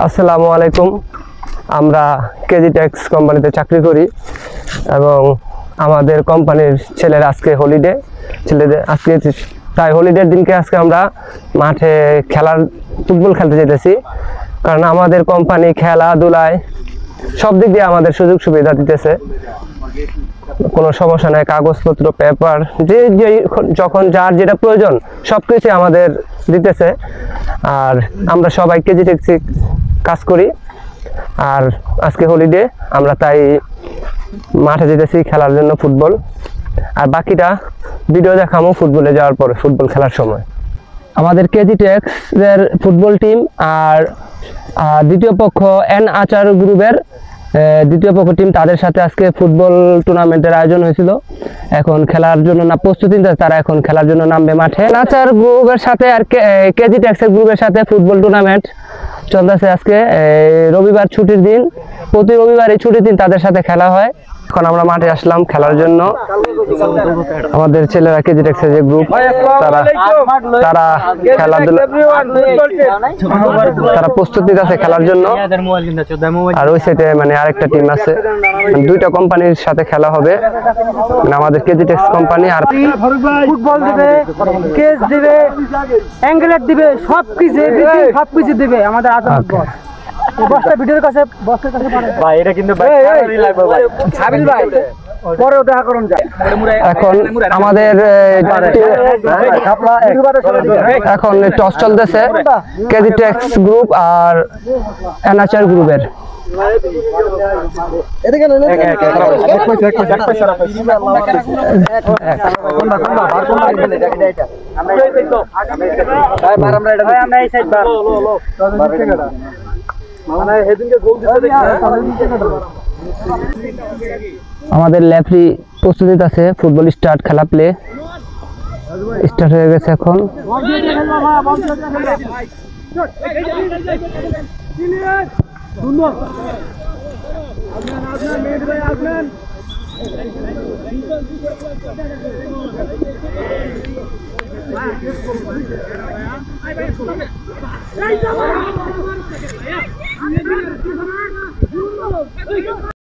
আসসালামু আলাইকুম। আমরা কেজি ট্যাক্স কোম্পানিতে চাকরি করি এবং আমাদের কোম্পানির ছেলেরা আজকে হলিডে, ছেলেদের আজকে তাই হলিডের দিনকে আজকে আমরা মাঠে ফুটবল খেলতে যেতেছি। কারণ আমাদের কোম্পানি খেলাধুলায় সব দিক দিয়ে আমাদের সুযোগ সুবিধা দিতেছে, কোনো সমস্যা নেই। কাগজপত্র, পেপার, যে যখন যার যেটা প্রয়োজন সব কিছু আমাদের দিতেছে। আর আমরা সবাই কেজি ট্যাক্সি কাজ করি। আর আজকে হলিডে, আমরা তাই মাঠে যেতেছি খেলার জন্য ফুটবল। আর বাকিটা ভিডিও দেখামো ফুটবলে যাওয়ার পরে, ফুটবল খেলার সময়। আমাদের কেজি ট্যাক্সের ফুটবল টিম আর দ্বিতীয় পক্ষ এন আচার গ্রুপের দ্বিতীয় পক্ষ টিম, তাদের সাথে আজকে ফুটবল টুর্নামেন্টের আয়োজন হয়েছিল। এখন খেলার জন্য প্রস্তুতি নিচ্ছে, তারা এখন খেলার জন্য নামবে মাঠে। আচার গ্রুপের সাথে আর কেজি ট্যাক্সের গ্রুপের সাথে ফুটবল টুর্নামেন্ট চলতেছে। আজকে রবিবার ছুটির দিন, প্রতি রবিবার এই ছুটির দিন তাদের সাথে খেলা হয়। এখন আমরা মাঠে আসলাম খেলার জন্য। আমাদের ছেলেরা কেজি ট্যাক্সের যে গ্রুপ, তারা খেলাধুলা, তারা প্রস্তুতি আছে খেলার জন্য। আর ওই সাইডে মানে আরেকটা টিম আছে, দুইটা কোম্পানির সাথে খেলা হবে। মানে আমাদের কেজি ট্যাক্স কোম্পানি আর ফুটবল দিবে, কেস দিবে, অ্যাঙ্গেলেট দিবে, সবকিছু দিবে আমাদের আদালত বস। বসটা ভিডিওর কাছে, বসের কাছে পারে ভাই। এটা কিন্তু ভাই লাগবে ভাই, সাবিল ভাই পরেও দেখা করুন যায়। এখন আমাদের এখন টস চলতেছে কেজি ট্যাক্স গ্রুপ আর এনআচার গ্রুপের। আমাদের লেফরি প্রস্তুতি আছে, ফুটবল স্টার্ট, খেলা প্লে স্টার্ট হয়ে গেছে। এখন